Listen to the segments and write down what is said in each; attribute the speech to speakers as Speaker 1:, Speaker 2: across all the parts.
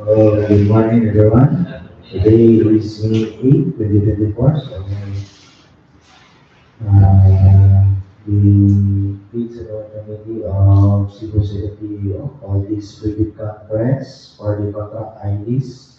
Speaker 1: Good morning, everyone. Today is May 8, 2024. The Regional Committee of Cebu 7th DEO called this private conference for the contract IDs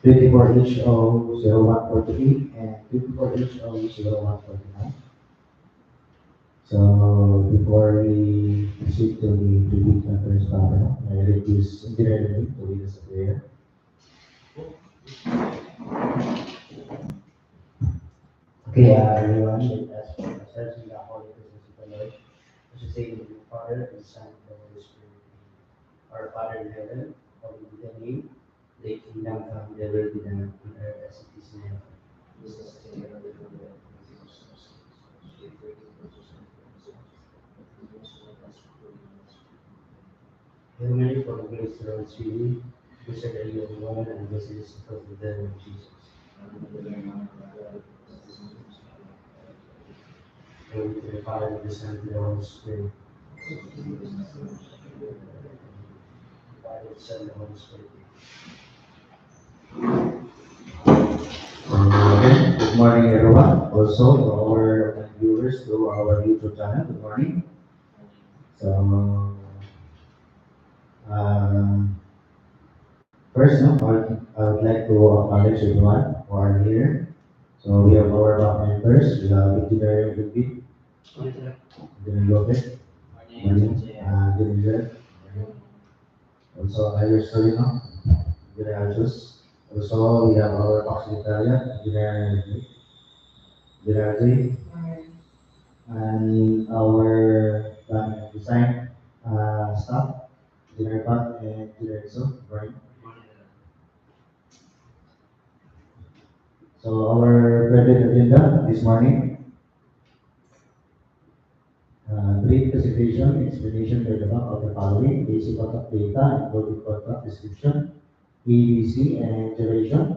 Speaker 1: 24HO0148 and 24HO0149. So before we proceed to the private conference panel, I request Engineer to lead us a prayer. Okay, everyone, let us put ourselves in the holy presence of the Lord. As we say, in the name of the Father, and the Son, and the Holy Spirit. Our Father in heaven, hallowed be thy name. Thy kingdom come, thy will be done on earth as it is in heaven. This is the day of the Lord. Hail Mary, full of grace, the Lord is with thee. Blessed are you among women, and blessed is the fruit of thy womb, Jesus. Glory to the Father, and the Son, and the Holy Spirit. Father, the Son, and the Holy Spirit. Good morning, everyone. Also, to our viewers, to our YouTube channel, good morning. So, first, I would like to acknowledge everyone who are here. So, we have our back members. We have Engineer David, Engineer Lopez, Engineer also Irish Torino, Engineer Jus. Also, we have our box secretariat, Engineer Zee, and our planning and design staff, Engineer Pat and Engineer So, right? So our credit agenda this morning, brief presentation, explanation by the back of the following: basic contract data, including contract description, EDC and duration,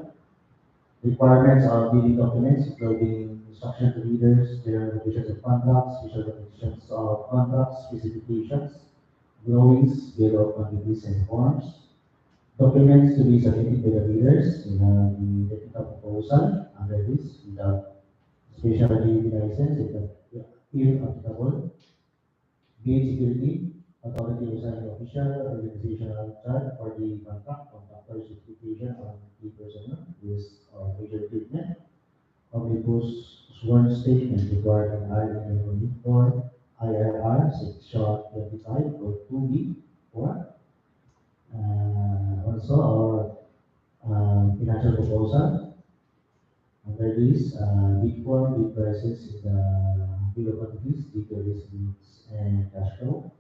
Speaker 1: requirements of bidding documents, including instruction to bidders, general conditions of contracts, special conditions of contracts, specifications, drawings, bill of quantities and forms, documents to be submitted to the bidders in the technical proposal. Under this, we have special activity license, if applicable, bid security, authority assigning official, organizational chart for the contractor certification on the personnel, risk of major treatment, omnibus sworn statement required in Item 4, IRR, Section 25 or 2B, 4. Also, our financial proposal. Under this, bid form, bid prices, the bill of quantities, details, needs, and cash flow.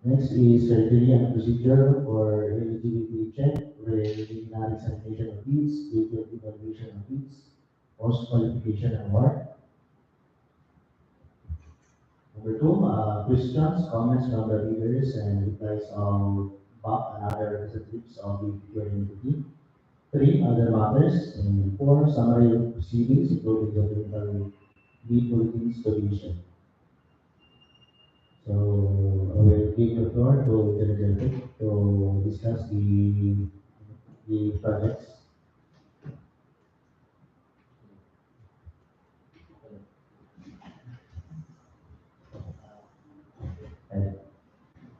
Speaker 1: Next is criteria and procedure for eligibility check, preliminary examination of bids, detailed evaluation of bids, post qualification award. Number two, questions, comments from the readers, and replies of BAC and other representatives of the procurement entity. Three, other matters. And four, summary of proceedings, including the bid bulletins to be issued. So I will give the floor to the representative to discuss the projects.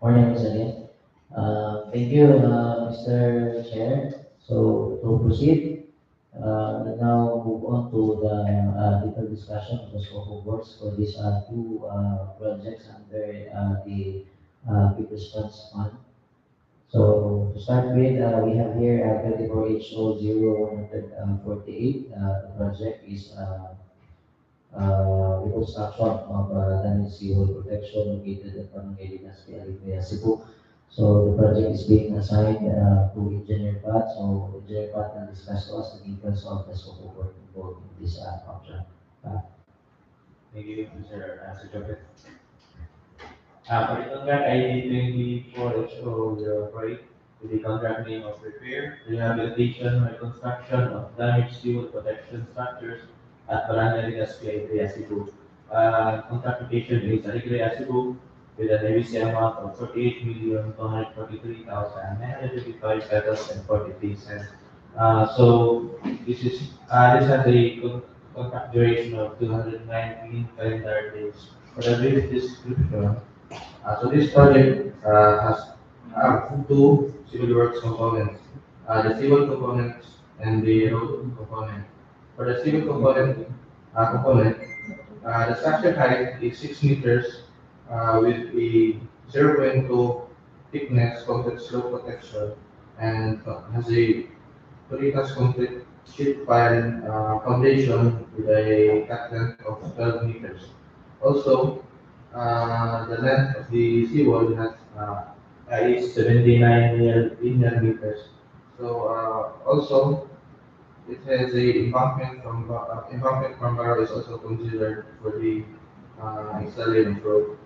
Speaker 2: Morning once again. Thank you, Mr. Chair. So to proceed, we now move on to the detailed discussion of the scope of works for these two projects under the Quick Response Fund. So to start with, we have here 24HO0148. The project is reconstruction of damaged seawall protection located at Legaspi, Alegria, Cebu. So the project is being assigned to Engineer Pat. So Engineer Pat will discuss to us the details of the scope of work involved in this contract.
Speaker 3: Thank you, Mr. Secretary. For the contract ID 24H003, with the contract name of repair, rehabilitation, reconstruction of damaged civil protection structures at Barangay Legaspi, Alegria, Cebu. Contract location is Alegria, Cebu, with an ABC amount of 48,243,955 pesos and 43 cents. This has a contract duration of 219 calendar days. For the brief description, this project has two civil works components, the civil component and the road component. For the civil component, the structure height is 6 meters with a zero point 0.2 thickness concrete slope protection and has a precast concrete sheet pile foundation with a cut length of 12 meters. Also, the length of the seawall is 79 linear meters. Also, it has a embankment from Barrow is also considered for the installation of road.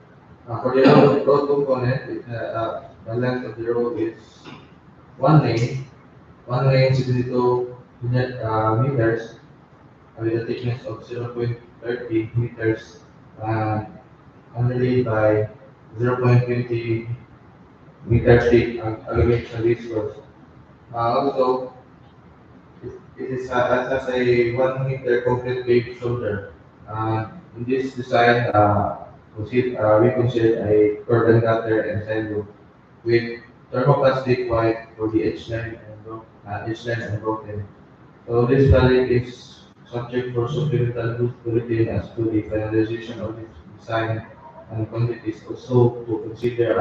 Speaker 3: For the road component, the length of the road is one lane, 72 meters with a thickness of 0.30 meters uh, underlaid by 0.20 meters thick aggregate radius. Also, it is has a 1 meter concrete paved shoulder. In this design, we consider a curb and gutter and sidewalk with thermoplastic white for the edge line and broken. So this project is subject for supplemental bulletin as to the finalization of its design and quantities. Also to consider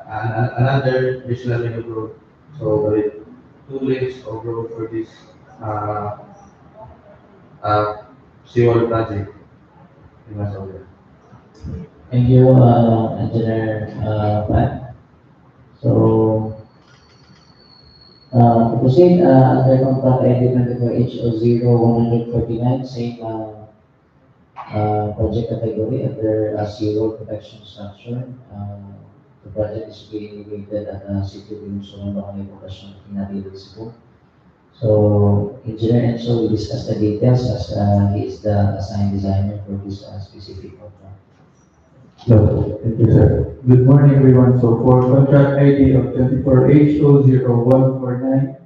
Speaker 3: another additional lane of road. So with 2 lanes of road for this uh, uh, Seawall project in Masoga.
Speaker 2: Thank you, Engineer Pat. So to proceed, under contract ID 24H00149, same project category under seawall protection structure. The project is being located at Sitio, Guilongsoran, Poblacion, Ginatilan, Cebu. So Engineer Enzo will discuss the details as he is the assigned designer for this specific contract.
Speaker 4: So, thank you, sir. Good morning, everyone. So, for contract ID of 24H00149,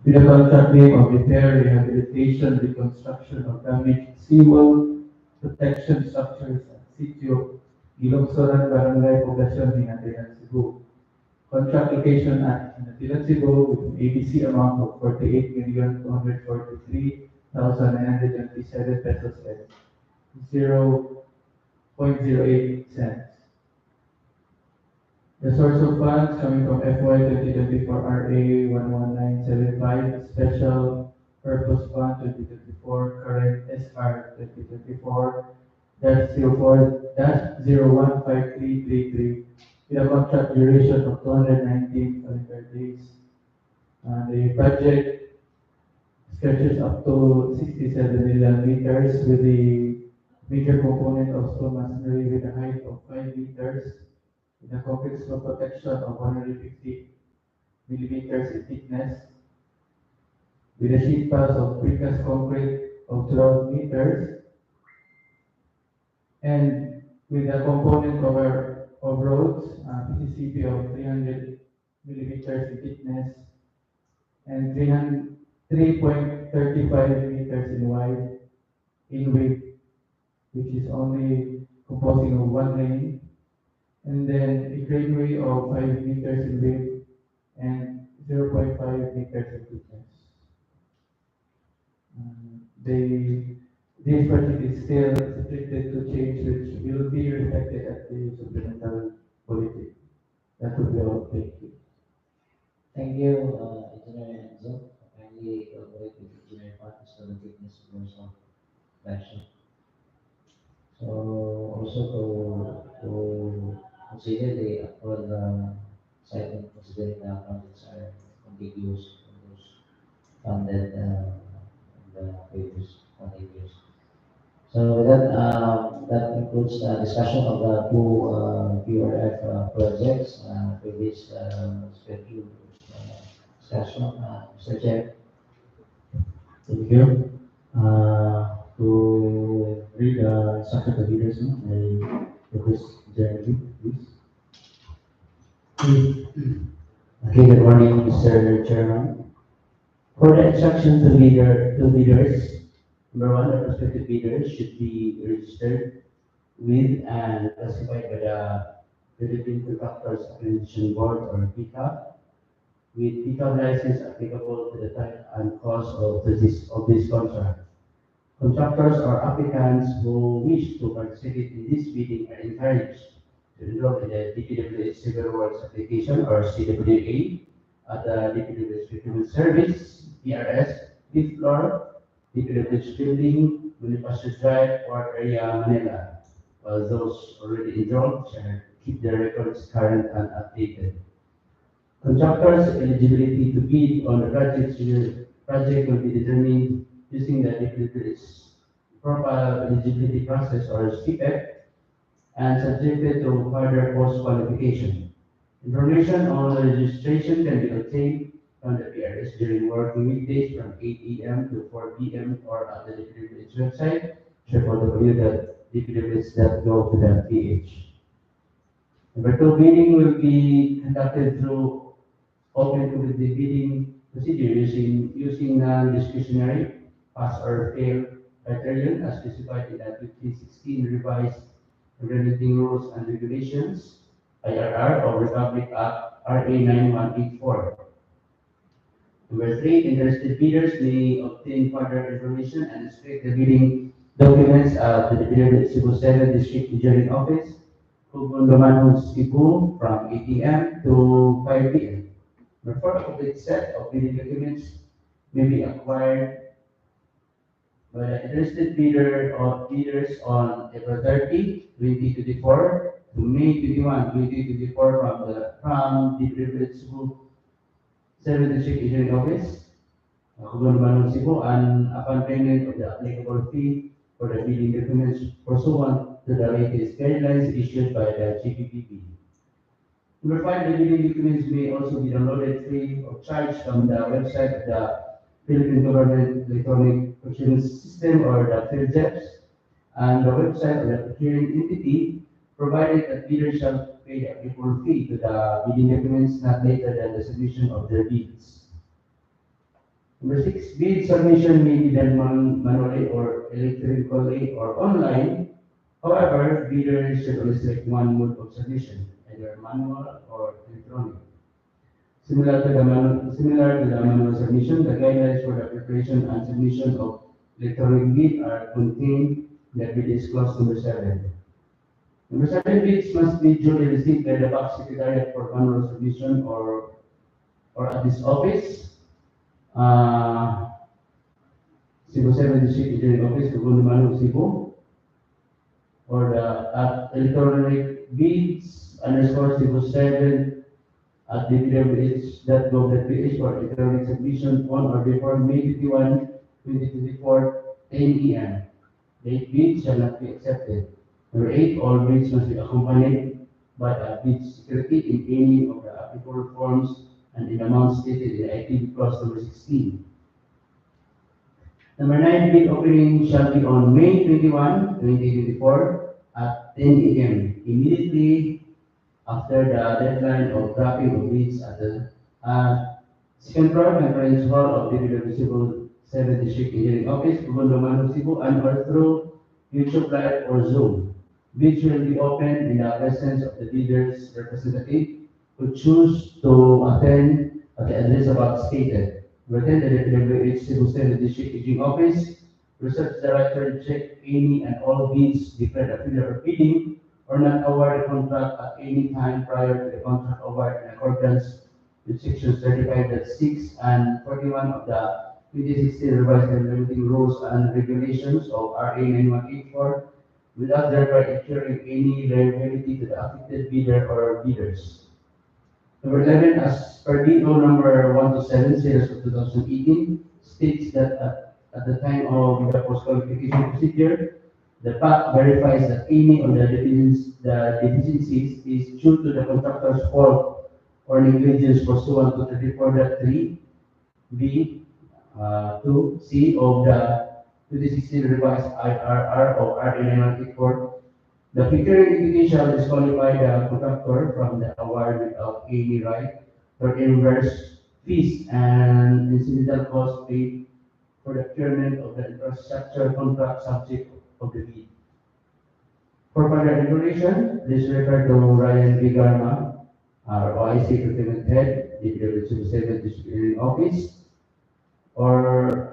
Speaker 4: with the contract name of repair, rehabilitation, reconstruction of damaged seawall, protection structures at Sitio, Guilongsoran, Barangay Poblacion, Ginatilan, Cebu. Contract location at Ginatilan, Cebu with an ABC amount of 48,243,927 pesos and 0.08 cents. The source of funds coming from FY 2024 RA 11975 Special Purpose Fund 2024 current SR 2024 -04-015333 with a contract duration of 219 calendar days. The budget stretches up to 67 million meters with the major component of stone masonry with a height of 5 meters with a concrete slope protection of 150 millimeters in thickness with a sheet pass of precast concrete of 12 meters and with a component cover of roads, PCCP of 300 millimeters in thickness and 3.35 meters in wide in width, which is only composing of one lane, and then a gradeway of 5 meters in width and 0.5 meters in thickness. This project is still subjected to change, which will be reflected at the supplemental policy. That would be all. Thank you.
Speaker 2: Thank you, Engineer Enzo. Kindly collaborate with Engineer Pat as to the thickness of those of action. So also to consider the actual citing considering the projects are contiguous to those funded in the previous 20 years. So with that, that concludes the discussion of the two PRF projects for this scheduled discussion. Mr. Chair.
Speaker 1: Thank you. To read the instruction to leaders, no? I request Jeremy, please.
Speaker 5: Okay, good morning, Mr. Chairman. For the instruction to leaders, number one, the prospective leaders should be registered with and classified by the Philippine Contractors Accreditation Board or PCAB, with PCAB license applicable to the type and cost of this contract. Contractors or applicants who wish to participate in this bidding are encouraged to enroll in the DPWH Civil Works Application or CWA at the DPWH Procurement Service, PRS, 5th floor, DPWH Building, Bonifacio Drive, Port Area, Manila. While those already enrolled shall keep their records current and updated. Contractors' eligibility to bid on the project will be determined using the DPWH profile eligibility process or SPEC and subjected to further post-qualification. Information on the registration can be obtained from the PRS during working weekdays from 8 a.m. to 4 p.m. or at the DPWH website, www.dpwh.gov.ph. Number two, bidding will be conducted through open competitive bidding procedure using non-discretionary pass or fail criterion as specified in the 2016 revised Regulating Rules and Regulations (IRR) of Republic Act RA 9184. Number three, interested bidders may obtain further information and inspect the bidding documents at the DPWH Cebu 7th District Engineering Office, Guilongsoran, Cebu, from 8 a.m. to 5 p.m. Number four, a complete set of bidding documents may be acquired by the interested bidder or bidders on April 30, 2024 to May 21, 2024 from DPWH Cebu 7th District Engineering Office, Guilongsoran, Cebu, and upon payment of the applicable fee for the bidding documents pursuant to the latest guidelines issued by the GPPB. Number five, the bidding documents may also be downloaded free of charge from the website of the Philippine Government Electronic Procurement System or the PhilGEPS and the website of the procuring entity, provided that bidders shall pay the applicable fee to the bidding documents not later than the submission of their bids. Number six, bid submission may be done manually or electronically or online. However, bidders should only select one mode of submission, either manual or electronic. Similar to the manual submission, the guidelines for the preparation and submission of electronic bid are contained in the bid clause number 7. Number 7, bids must be duly received by the Box Secretariat for manual submission or at this office, Cebu 7th District Engineering Office, Guilongsoran, Cebu, or the electronic bids _Cebu 7 at dpwh.gov.ph for electronic submission on or before May 51, 2024, 10 a.m. Late bids shall not be accepted. Number 8, all bids must be accompanied by a bid security in any of the applicable forms and in amounts stated in IT clause number 16. Number 9, bid opening shall be on May 21, 2024 at 10 a.m. immediately after the deadline of dropping of bids at the second floor conference hall of DPWH Cebu 7th District Engineering Office, Guilongsoran, Cebu, and or through YouTube Live or Zoom. Bids will be opened in the presence of the bidder's representative who choose to attend at the address above stated. Within the DPWH Cebu 7th District Engineering Office, research director check any and all bids declared a failure of bidding or not award the contract at any time prior to the contract award in accordance with sections 35.6 and 41 of the 2016 revised Regulating Rules and Regulations of RA 9184 without thereby incurring any liability to the affected bidder or bidders. Number 11, as per DO number 127, series of 2018, states that at the time of the post-qualification procedure, the PAC verifies that any of the deficiencies is due to the contractor's fault or negligence pursuant to 34.3 B 2C of the 2016 revised IRR of RA 984. The procuring entity shall disqualify the contractor from the award without any right to reimburse fees and incidental costs paid for the procurement of the infrastructure contract subject of the bid. For further information, please refer to Ryan B. Garma, our OIC Procurement Head, DPWH Cebu 7th District Office, or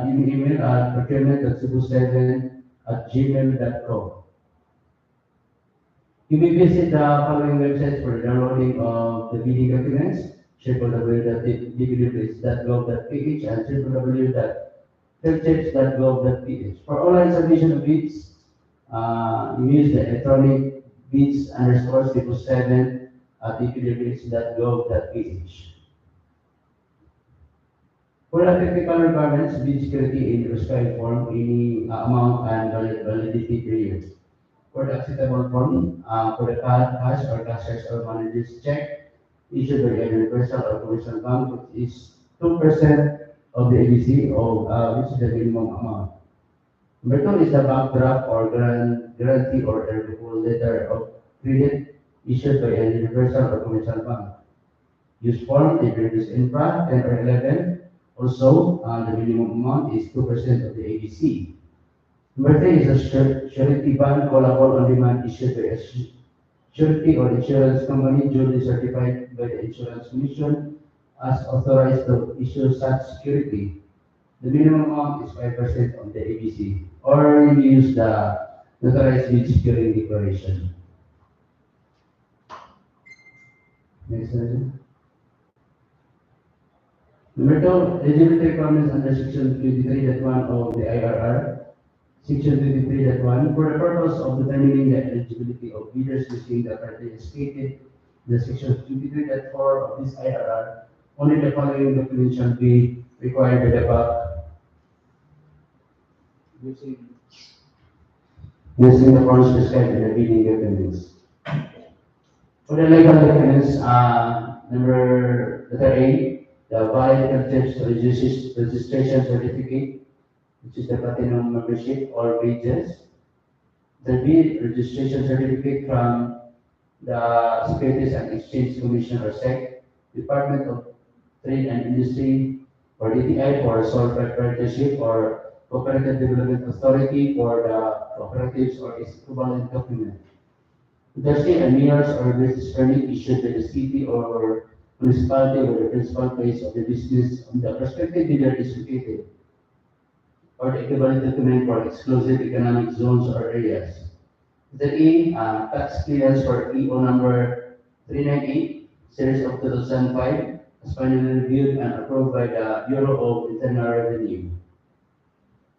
Speaker 5: email at procurement.cebu7@gmail.com. You may visit the following websites for the downloading of the bidding documents: www.dpwh.gov.ph and www.fairchips.gov.ph. For online submission of bids, you use the electronic bids underscore Cebu 7th at dpwh.gov.ph. For the technical requirements, bid security in prescribed form, any amount and validity period. For the acceptable form, for the cash or cashier's or manager's check issued by a universal or commercial bank, which is 2% of the ABC, which is the minimum amount. Number 2 is the bank draft or guarantee or irrevocable letter of credit issued by a universal or commercial bank. Use form, if it is infra, 10 or 11. Also, the minimum amount is 2% of the ABC. Number 3 is a surety bond callable on demand issued by a surety or insurance company duly certified by the Insurance Commission as authorized to issue such security. The minimum amount is 5% of the ABC, or you use the notarized bid securing declaration. Next slide. Number 2, eligibility requirements under Section 23.1 of the IRR. Section 23.1, for the purpose of determining the eligibility of bidders using the criteria stated in the Section 23.4 of this IRR, only the following documents shall be required by the BAC using the forms prescribed in the bidding documents. For the legal documents, letter A, the valid concepts registration certificate, which is the platinum membership or wages. The B, registration certificate from the Securities and Exchange Commission or SEC, Department of Trade and Industry, or DTI for sole proprietorship, or Cooperative Development Authority for the cooperatives or its equivalent document. There's a mayor's or business permit issued by the city or municipality where the principal place of the business on the prospective bidder is located, or the equivalent document for exclusive economic zones or areas. The E, tax clearance for EO number 398, series of 2005, as finally reviewed and approved by the Bureau of Internal Revenue.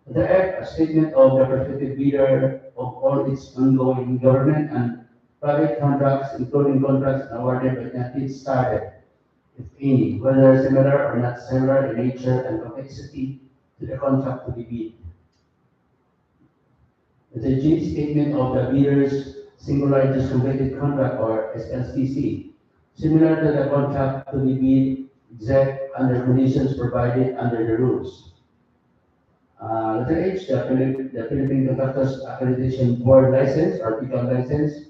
Speaker 5: The F, a statement of the prospective bidder of all its ongoing government and private contracts, including contracts awarded but not yet started, if any, whether similar or not similar in nature and complexity to the contract to be bid. The G, statement of the bidder's singular just completed contract or SLCC, similar to the contract to be bid, except under conditions provided under the rules. Letter H, the Philippine Contractors Accreditation Board license or pickup license,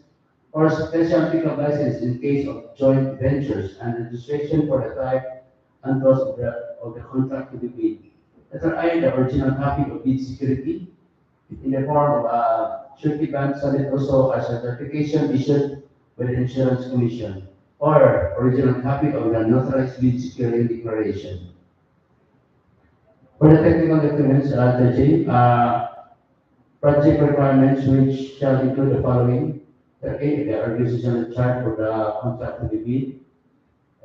Speaker 5: or special pickup license in case of joint ventures and registration for the type and cost of the contract to be bid. Letter I, the original copy of bid security in the form of a surety bond, solid also as a certification issued by the Insurance Commission, or original copy of the notarized bid securing declaration. For the technical documents, the J, project requirements which shall include the following. The A, the organizational chart for the contract to be bid.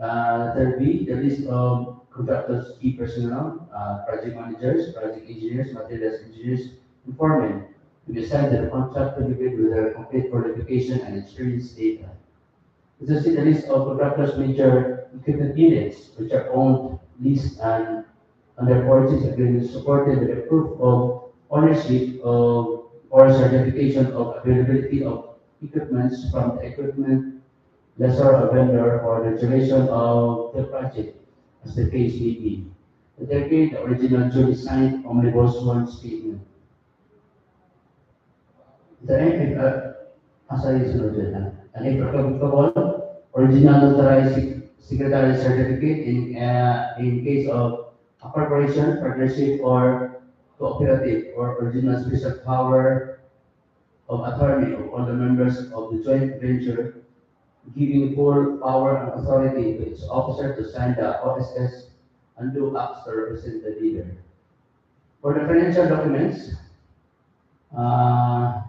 Speaker 5: Letter B, the list of contractors' key personnel, project managers, project engineers, materials engineers, and foremen to be assigned to the contract to be bid with their complete qualification and experience data. This is the list of contractors' major equipment units, which are owned, leased, and under purchase agreement supported with a proof of ownership of or certification of availability of equipments from the equipment lessor or vendor for the duration of the project, as the case may be. The original duly signed omnibus one statement. The as I said, an applicable original notarized secretary certificate in case of a corporation, partnership, or cooperative, or original special power of attorney of all the members of the joint venture, giving full power and authority to its officer to sign the OSS and do acts to represent the bidder. For the financial documents, uh,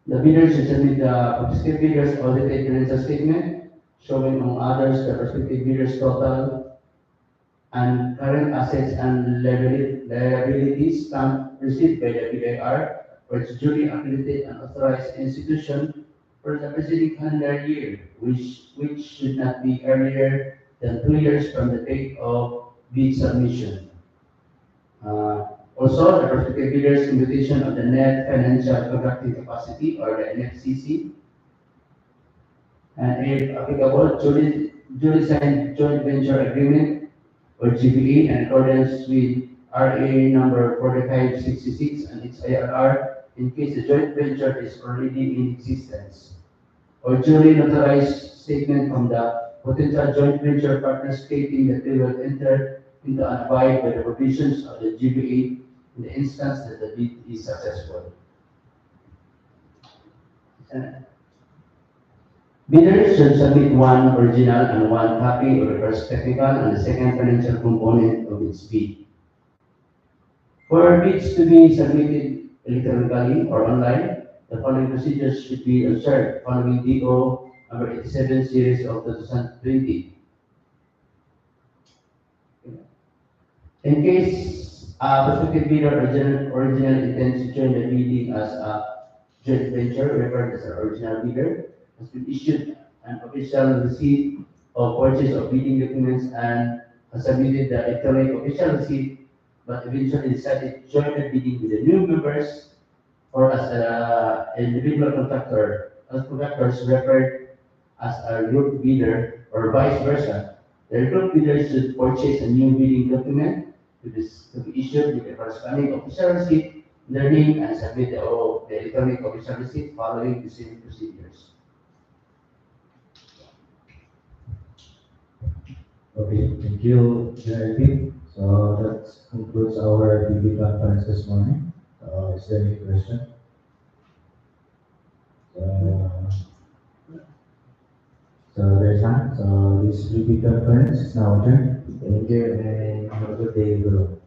Speaker 5: the bidder should submit the prospective bidder's audited financial statement, showing among others the prospective bidder's total and current assets and liabilities stamp received by the BIR for its duly accredited and authorized institution for the preceding calendar year, which should not be earlier than 2 years from the date of bid submission. Also, the prospective bidder's imputation of the net financial contracting capacity, or the NFCC, and if applicable, duly signed joint venture agreement or GVA in accordance with RA number 4566 and its IRR in case the joint venture is already in existence, or duly notarized statement from the potential joint venture partners stating that they will enter into and abide by the provisions of the GVA in the instance that the bid is successful. Bidders should submit one original and one copy of the first technical and the second financial component of its bid. For bids to be submitted electronically or online, the following procedures should be observed following DO number 87 series of 2020. In case a prospective bidder originally intends to join the bidding as a joint venture, referred as an original bidder, has been issued an official receipt of purchase of bidding documents and has submitted the electronic official receipt, but eventually decided to join the bidding with the new members or as an individual contractor, as contractors referred as a group bidder or vice versa. The group bidder should purchase a new bidding document to be issued with a corresponding official receipt, their name, and submit the electronic official receipt following the same procedures.
Speaker 1: Okay, thank you, Jeremy. So that concludes our BB conference this morning. Is there any question? So there's none. So this BB conference is now adjourned. Thank you and have a good day, everyone.